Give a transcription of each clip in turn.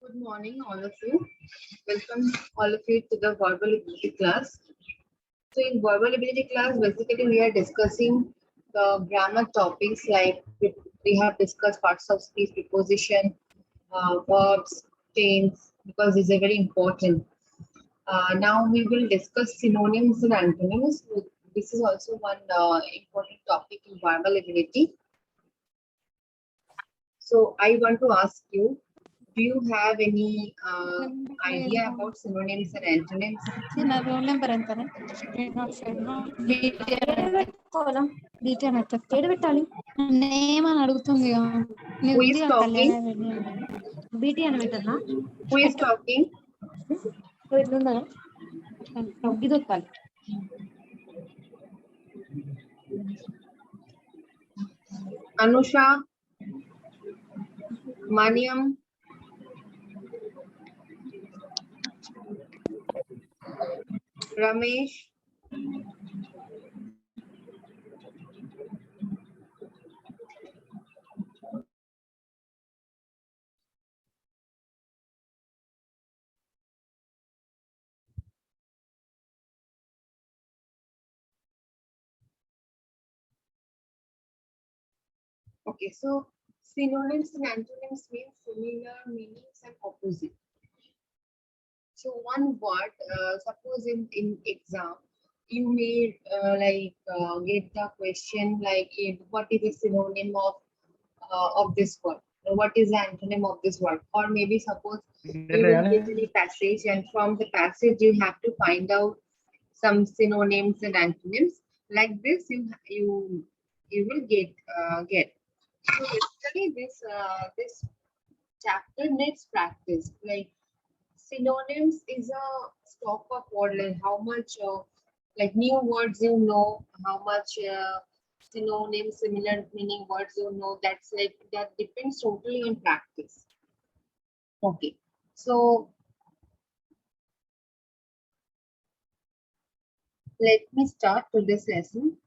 Good morning, all of you. Welcome all of you to the verbal ability class. So in verbal ability class, basically we are discussing the grammar topics like we have discussed parts of speech, preposition, verbs, tense, because these are very important. Now we will discuss synonyms and antonyms. This is also one important topic in verbal ability. So I want to ask you, do you have any idea about synonyms and antonyms? నా roll number ఎంత పెట్టాలి నేమని అడుగుతుంది Who is talking? BT అని పెట్టాలా Who is talking? ఎట్లుందా తగ్గిదొక్కాలి Anusha, Maniam, Ramesh, okay, so synonyms and antonyms mean similar meanings and opposite. So one word, suppose in exam, you may get the question like, what is the synonym of this word? What is the antonym of this word? Or maybe suppose you will get any passage, and from the passage you have to find out some synonyms and antonyms. Like this, you will get. So basically, this chapter needs practice. Like synonyms is a stock of word, like how much like new words you know, how much synonyms, similar meaning words you know. That's like that depends totally on practice. Okay, so let me start to this lesson.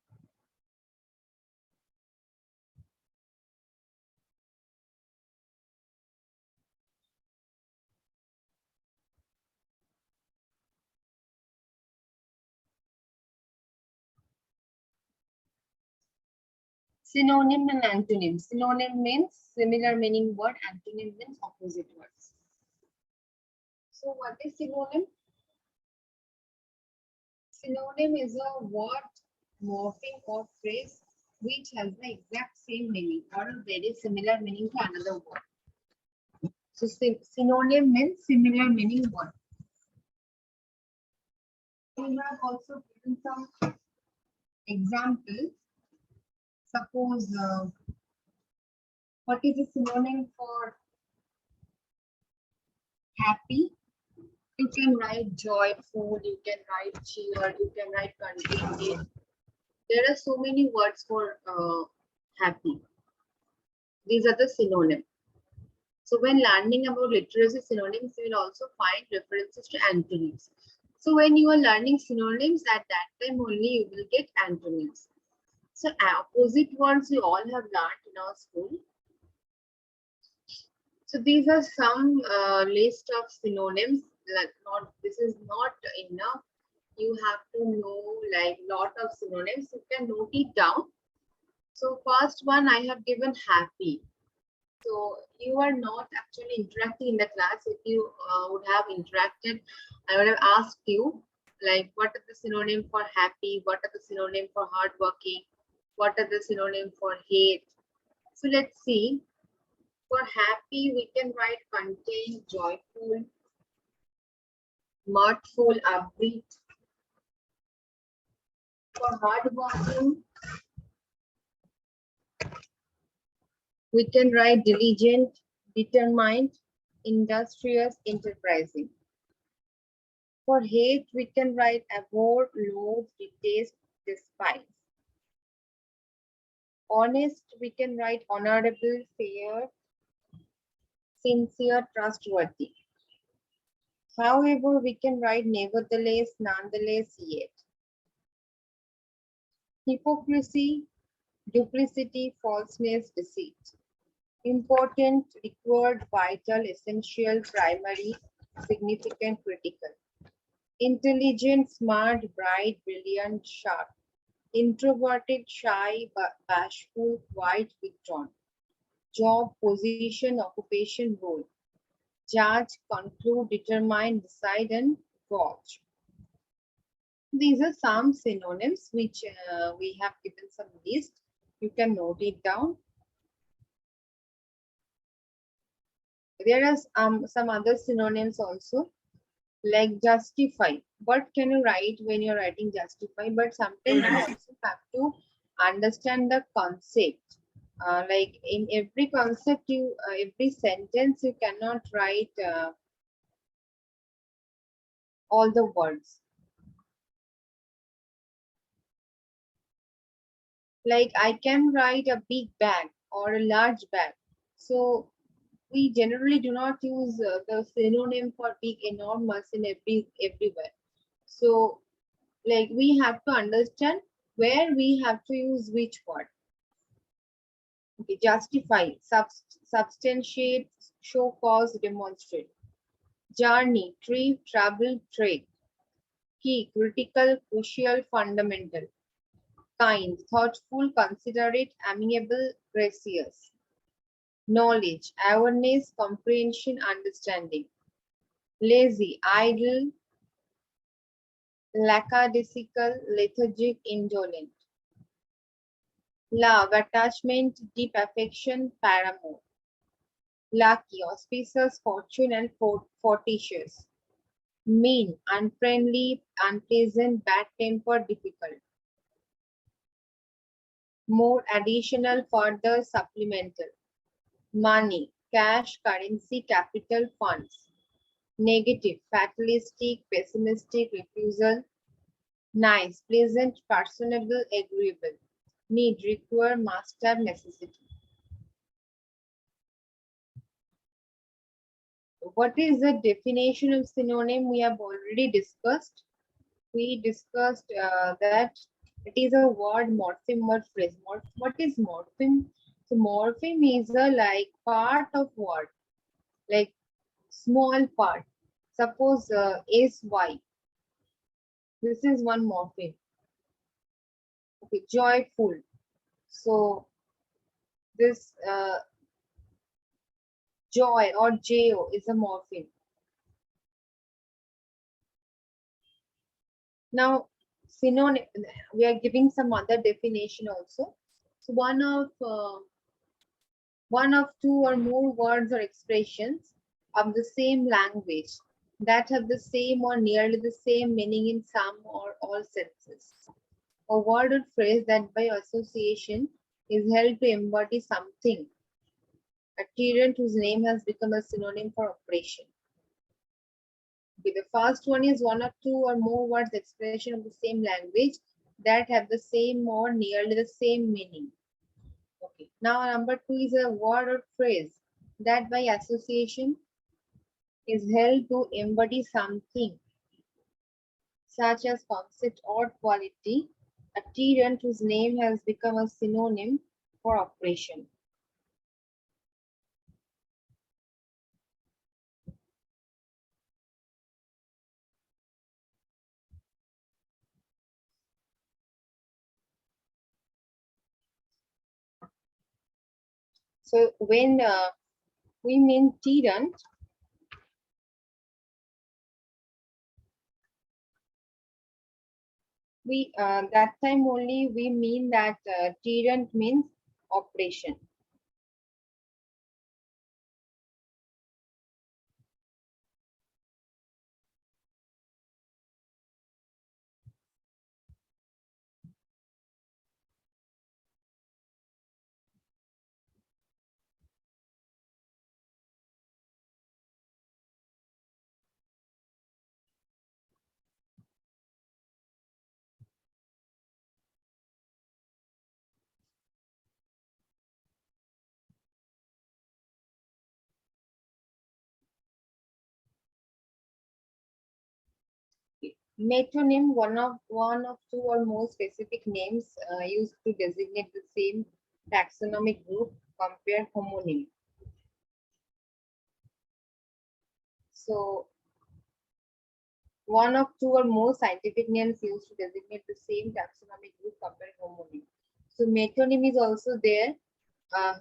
Synonym and antonym. Synonym means similar meaning word, antonym means opposite words. So what is synonym? Synonym is a word, morpheme or phrase which has the exact same meaning or a very similar meaning to another word. So synonym means similar meaning word. We have also given some examples. Suppose what is a synonym for happy? You can write joyful, you can write cheer, you can write contented. There are so many words for happy. These are the synonyms. So when learning about literacy synonyms, you will also find references to antonyms. So when you are learning synonyms, at that time only you will get antonyms. So opposite words we all have learned in our school. So these are some list of synonyms. Like this is not enough. You have to know like lot of synonyms. You can note it down. So first one I have given happy. So you are not actually interacting in the class. If you would have interacted, I would have asked you like what are the synonym for happy, what are the synonym for hardworking, what are the synonym for hate. So let's see. For happy, we can write content, joyful, mirthful, upbeat. For hardworking, we can write diligent, determined, industrious, enterprising. For hate, we can write abhor, loathe, detest, despise. Honest, we can write honorable, fair, sincere, trustworthy. However, we can write nevertheless, nonetheless, yet. Hypocrisy, duplicity, falseness, deceit. Important, required, vital, essential, primary, significant, critical. Intelligent, smart, bright, brilliant, sharp. Introverted, shy, bashful, quiet, withdrawn. Job, position, occupation, role. Judge, conclude, determine, decide, and watch. These are some synonyms which we have given some list. You can note it down. There are some other synonyms also, like justify. What can you write when you're writing justify? But sometimes you also have to understand the concept. Like in every concept, every sentence, you cannot write all the words. Like I can write a big bag or a large bag. So we generally do not use the synonym for big, enormous in everywhere. So like we have to understand where we have to use which word. Okay, justify, substantiate, show cause, demonstrate. Journey, trip, travel, trade. Key, critical, crucial, fundamental. Kind, thoughtful, considerate, amiable, gracious. Knowledge, awareness, comprehension, understanding. Lazy, idle, lackadaisical, lethargic, indolent. Love, attachment, deep affection, paramour. Lucky, auspicious, fortune, and fortuitous. Mean, unfriendly, unpleasant, bad tempered, difficult. More, additional, further, supplemental. Money, cash, currency, capital, funds. Negative, fatalistic, pessimistic, refusal. Nice, pleasant, personable, agreeable. Need, require, must have, necessity. What is the definition of synonym? We have already discussed. We discussed that it is a word, morpheme or phrase. What is morpheme? So morpheme is a like part of word, like small part. Suppose SY. This is one morpheme. Okay, joyful. So this joy or JO is a morpheme. Now, synonym, we are giving some other definition also. So one of two or more words or expressions of the same language that have the same or nearly the same meaning in some or all senses. A word or phrase that by association is held to embody something. A tyrant whose name has become a synonym for oppression. Okay, the first one is one or two or more words expression of the same language that have the same or nearly the same meaning. Okay. Now number two is a word or phrase that by association is held to embody something such as concept or quality. A tyrant whose name has become a synonym for oppression. So when we mean tyrant, we that time only we mean that tyrant means oppression. Metonym, one of two or more specific names used to designate the same taxonomic group, compare homonym. So one of two or more scientific names used to designate the same taxonomic group compared homonym. So metonym is also there.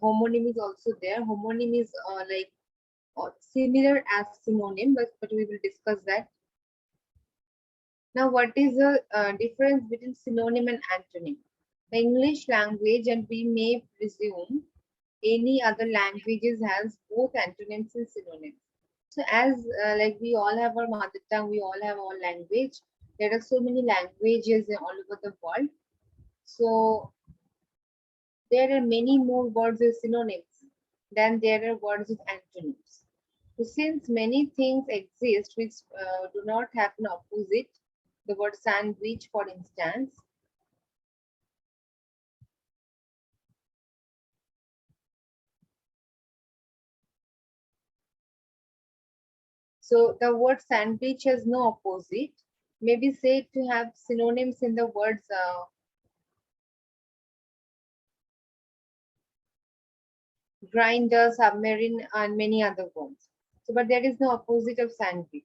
Homonym is also there. Homonym is like similar as synonym, but we will discuss that. Now, what is the difference between synonym and antonym? The English language, and we may presume any other languages, has both antonyms and synonyms. So as like we all have our mother tongue, we all have our language. There are so many languages all over the world. So there are many more words with synonyms than there are words with antonyms. So since many things exist which do not have an opposite, the word sandwich, for instance, so the word sandwich has no opposite, may be said to have synonyms in the words grinder, submarine, and many other words. So, but there is no opposite of sandwich.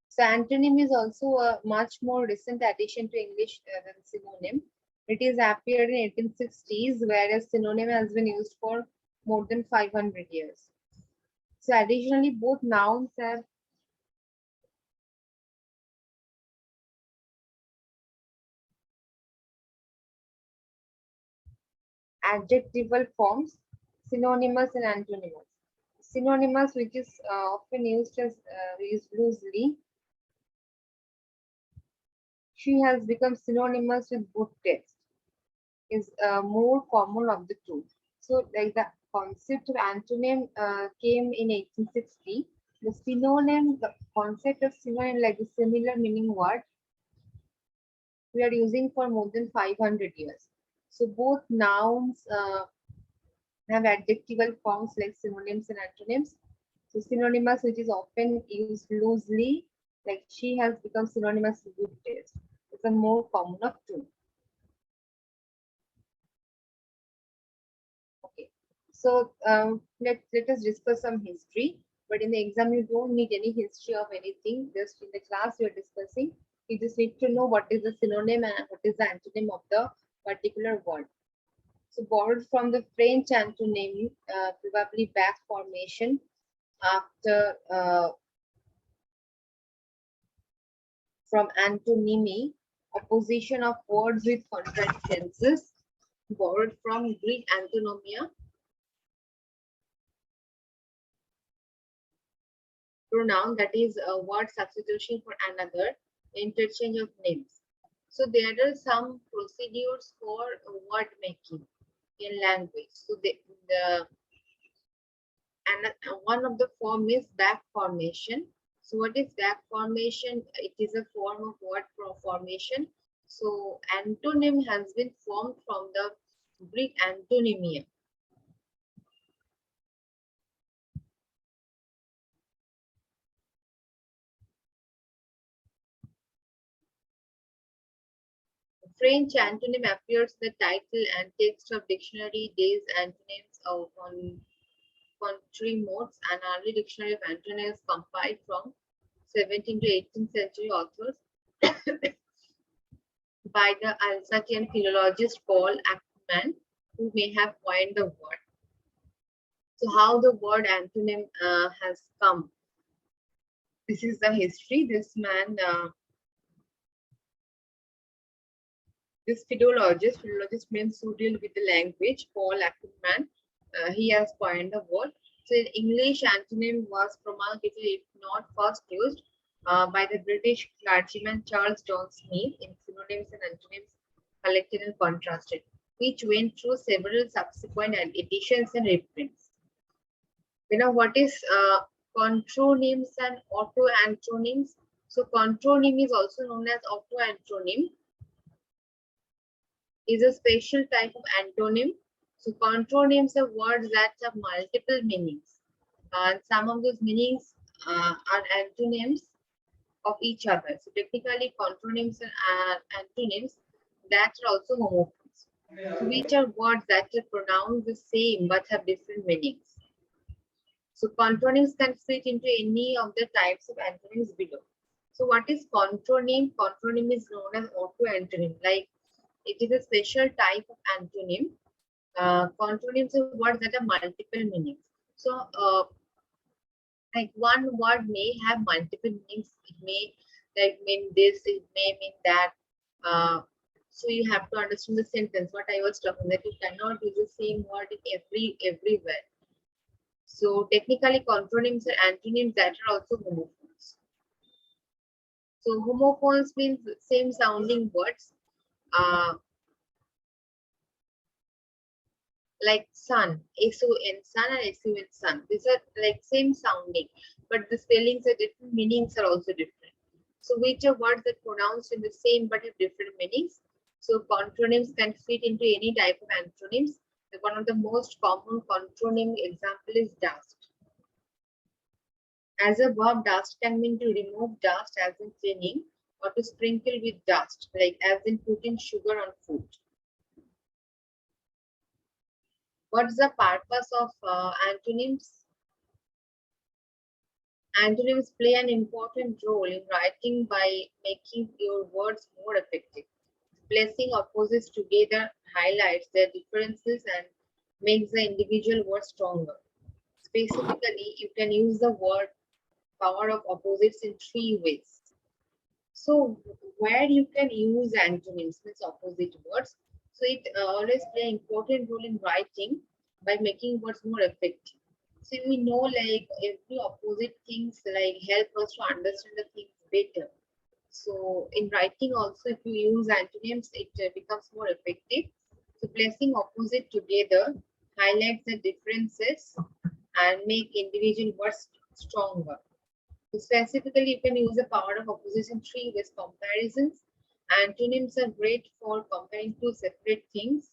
So, antonym is also a much more recent addition to English than synonym. It is appeared in 1860s, whereas synonym has been used for more than 500 years. So, additionally, both nouns have adjectival forms, synonymous and antonymous. Synonymous, which is often used as used loosely, she has become synonymous with good taste, is more common of the two. So, like the concept of antonym came in 1860. The synonym, the concept of synonym, like the similar meaning word, we are using for more than 500 years. So, both nouns have adjectival forms like synonyms and antonyms. So, synonymous, which is often used loosely, like she has become synonymous with good taste. It's a more common of two. Okay, so let us discuss some history. But in the exam, you don't need any history of anything. Just in the class, you are discussing. You just need to know what is the synonym and what is the antonym of the particular word. So borrowed from the French antonym, probably back formation after from antonymy, opposition of words with contrary tenses. Borrowed from Greek antonomia, pronoun, that is a word substitution for another, interchange of names. So there are some procedures for word making in language. So the and one of the form is back formation. So what is back formation? It is a form of word formation. So antonym has been formed from the Greek antonymia. French antonym appears in the title and text of dictionary days antonyms on contrary modes, and early dictionary of antonyms compiled from 17th to 18th century authors by the Alsatian philologist Paul Ackermann, who may have coined the word. So how the word antonym has come. This is the history. This man, this philologist means who deal with the language, Paul Ackermann, he has coined the word. So in English, antonym was promulgated, if not first used, by the British clergyman Charles John Smith in synonyms and antonyms collected and contrasted, which went through several subsequent editions and reprints. You know what is contronyms and autoantonyms? So contronym is also known as autoantonym, is a special type of antonym. So contronyms are words that have multiple meanings. And some of those meanings are antonyms. of each other. So technically contronyms and antonyms that are also homophones. So which are words that are pronounced the same but have different meanings. So contronyms can fit into any of the types of antonyms below. So what is contronym? Contronym is known as auto-antonym. Like it is a special type of antonym. Contronyms are words that have multiple meanings. So like one word may have multiple meanings. It may like mean this, it may mean that. So you have to understand the sentence. What I was talking that you cannot use the same word in everywhere. So technically contronyms are antonyms that are also homophones. So homophones means same sounding words. Like sun, S-O-N, sun and S-U-N, sun. These are like same sounding, but the spellings are different, meanings are also different. So which are words that pronounced in the same but have different meanings. So contronyms can fit into any type of antonyms. One of the most common contronym example is dust. As a verb, dust can mean to remove dust as in cleaning or to sprinkle with dust, like as in putting sugar on food. What's the purpose of antonyms? Antonyms play an important role in writing by making your words more effective. Placing opposites together highlights their differences and makes the individual word stronger. Specifically, you can use the word power of opposites in three ways. So, where you can use antonyms, means opposite words. So, it always play an important role in writing by making words more effective. So, we know like every opposite things like help us to understand the things better. So, in writing also, if you use antonyms, it becomes more effective. So, placing opposite together highlights the differences and make individual words stronger. Specifically, you can use the power of opposition tree with comparisons. Antonyms are great for comparing two separate things.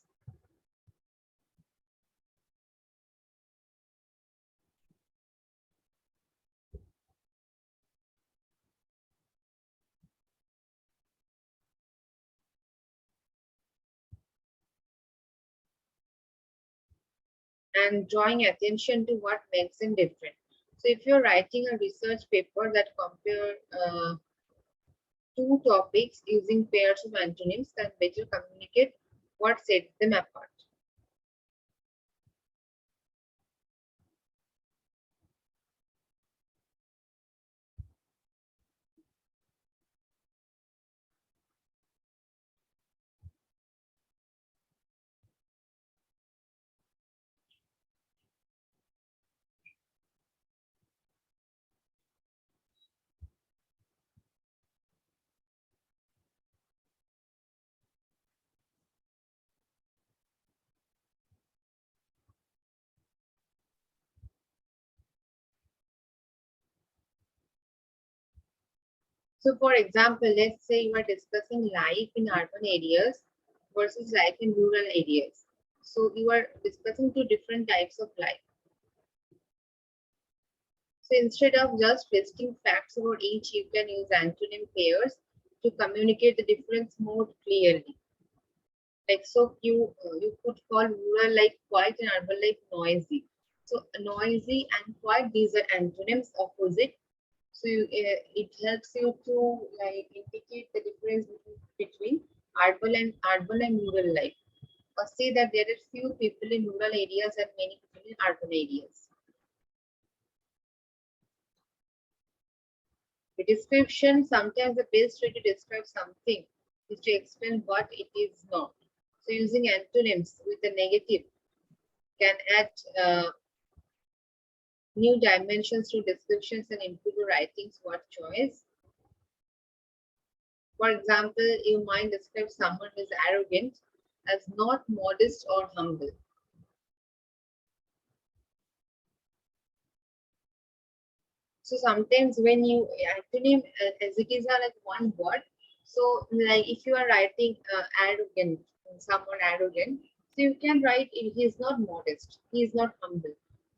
And drawing attention to what makes them different. So if you're writing a research paper that compare two topics using pairs of antonyms, can better communicate what sets them apart. So for example, let's say you are discussing life in urban areas versus life in rural areas. So you are discussing two different types of life. So instead of just listing facts about each, you can use antonym pairs to communicate the difference more clearly. Like so, you could call rural like quiet and urban like noisy. So noisy and quiet, these are antonyms opposite. So it helps you to like indicate the difference between urban and rural life. Or say that there are few people in rural areas and many people in urban areas. The description, sometimes the best way to describe something is to explain what it is not. So using antonyms with a negative can add new dimensions to descriptions and improve the writing's word choice. For example, you might describe someone who is arrogant as not modest or humble. So sometimes when you antonym as it is like one word, so like if you are writing arrogant, someone arrogant, so you can write he is not modest, he is not humble.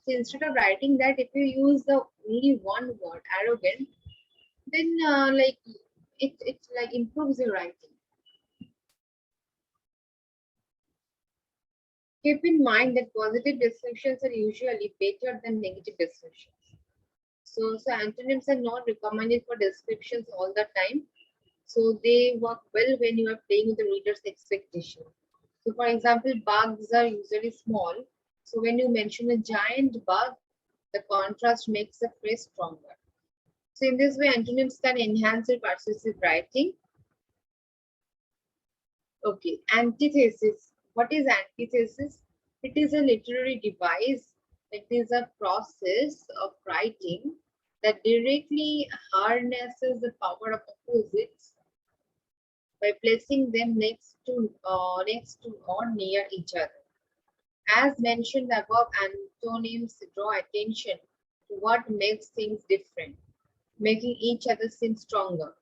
So instead of writing that, if you use the only one word arrogant, then it like improves your writing. Keep in mind that positive descriptions are usually better than negative descriptions. So antonyms are not recommended for descriptions all the time. So they work well when you are playing with the reader's expectation. So for example, bugs are usually small. So when you mention a giant bug, the contrast makes the phrase stronger. So in this way, antonyms can enhance your persuasive writing. Okay, antithesis. What is antithesis? It is a literary device. It is a process of writing that directly harnesses the power of opposites by placing them next to or near each other. As mentioned above, antonyms draw attention to what makes things different, making each other seem stronger.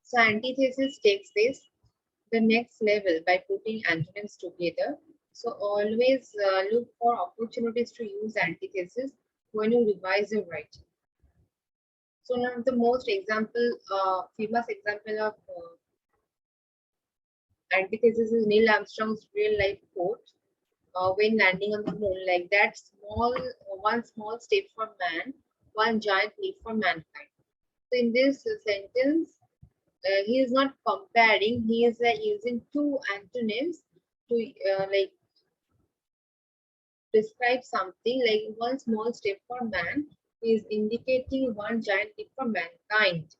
So antithesis takes this the next level by putting antonyms together. So always look for opportunities to use antithesis when you revise your writing. So one of the most famous example of antithesis is Neil Armstrong's real life quote when landing on the moon, like that one small step for man, one giant leap for mankind. So in this sentence, he is not comparing, he is using two antonyms to describe something. Like one small step for man is indicating one giant leap for mankind.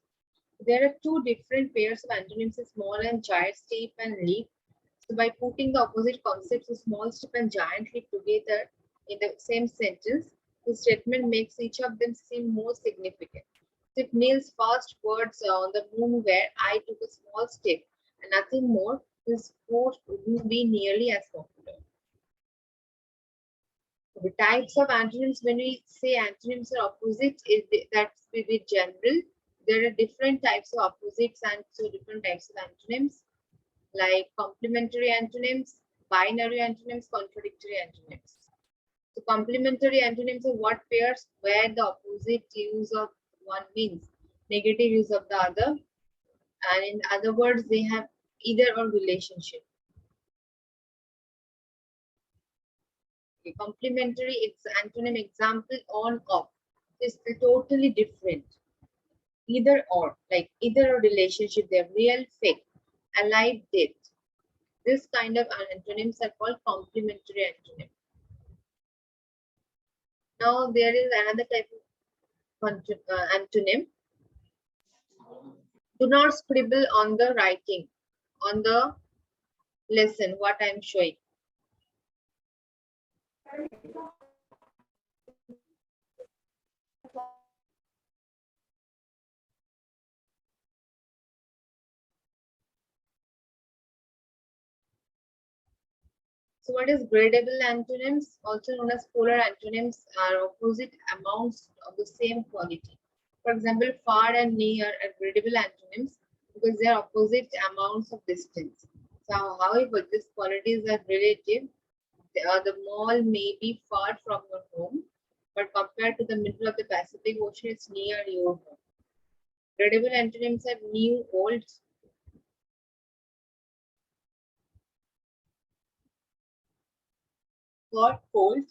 There are two different pairs of antonyms, a small and giant step and leap. So by putting the opposite concepts of small step and giant leap together in the same sentence, the statement makes each of them seem more significant. So if Neil's first words on the moon were, "I took a small step," and nothing more, his quote wouldn't be nearly as popular. The types of antonyms, when we say antonyms are opposites, that's a bit general. There are different types of opposites and so different types of antonyms, like complementary antonyms, binary antonyms, contradictory antonyms. So complementary antonyms are what pairs where the opposite use of one means negative use of the other, and in other words, they have either or relationship. A complementary antonym example on off is totally different. Either or, like either or relationship, they're real, fake, alive, dead. This kind of antonyms are called complementary antonym. Now there is another type of antonym. Do not scribble on the writing, on the lesson, what I'm showing. So what is gradable antonyms? Also known as polar antonyms are opposite amounts of the same quality. For example, far and near are gradable antonyms because they are opposite amounts of distance. So however, these qualities are relative. The mall may be far from your home, but compared to the middle of the Pacific Ocean, it's near your home. Gradable antonyms are new, old, hot, cold,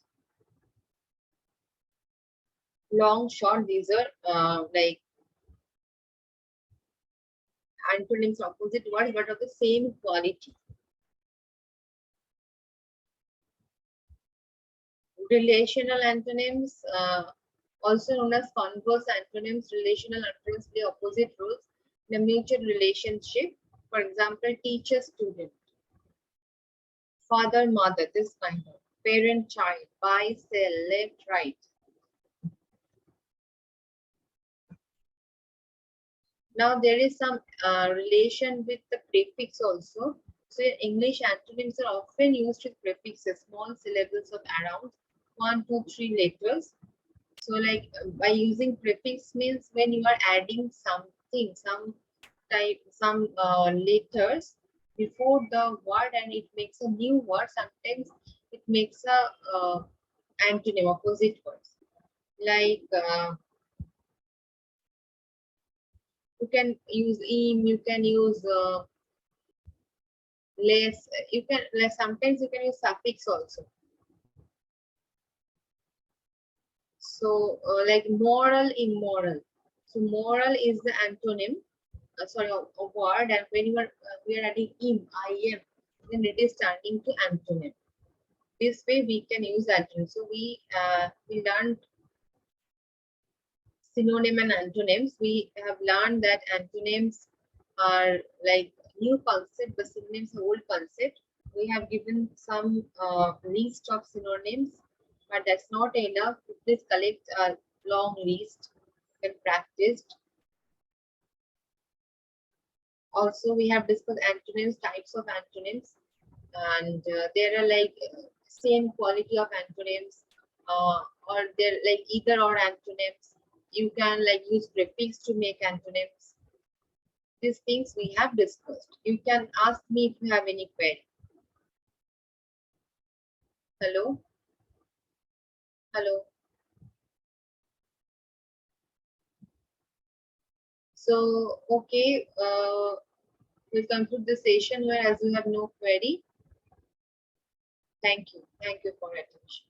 long, short. These are like antonyms, opposite words, but of the same quality. Relational antonyms, also known as converse antonyms, relational antonyms play opposite roles in a mutual relationship. For example, teacher student, father mother, this kind of parent child, buy sell, left right. Now there is some relation with the prefix also. So in English, antonyms are often used with prefixes, small syllables of around 1, 2, 3 letters. So like by using prefix means when you are adding something, some type, some letters before the word and it makes a new word. Sometimes it makes a antonym, opposite words. Like you can use im, you can use less, you can like sometimes you can use suffix also. So like moral, immoral. So moral is the antonym, sorry, a word, and when you are we are adding im, im, then it is turning to antonym. This way we can use antonym. So we learned synonym and antonyms. We have learned that antonyms are like new concept, but synonyms are old concept. We have given some list of synonyms, but that's not enough. Please collect a long list and practiced. Also, we have discussed antonyms, types of antonyms, and there are like same quality of antonyms, or they're like either or antonyms. You can like use prefix to make antonyms. These things we have discussed. You can ask me if you have any query. Hello, hello. So okay, we'll conclude the session here as you have no query. Thank you for your attention.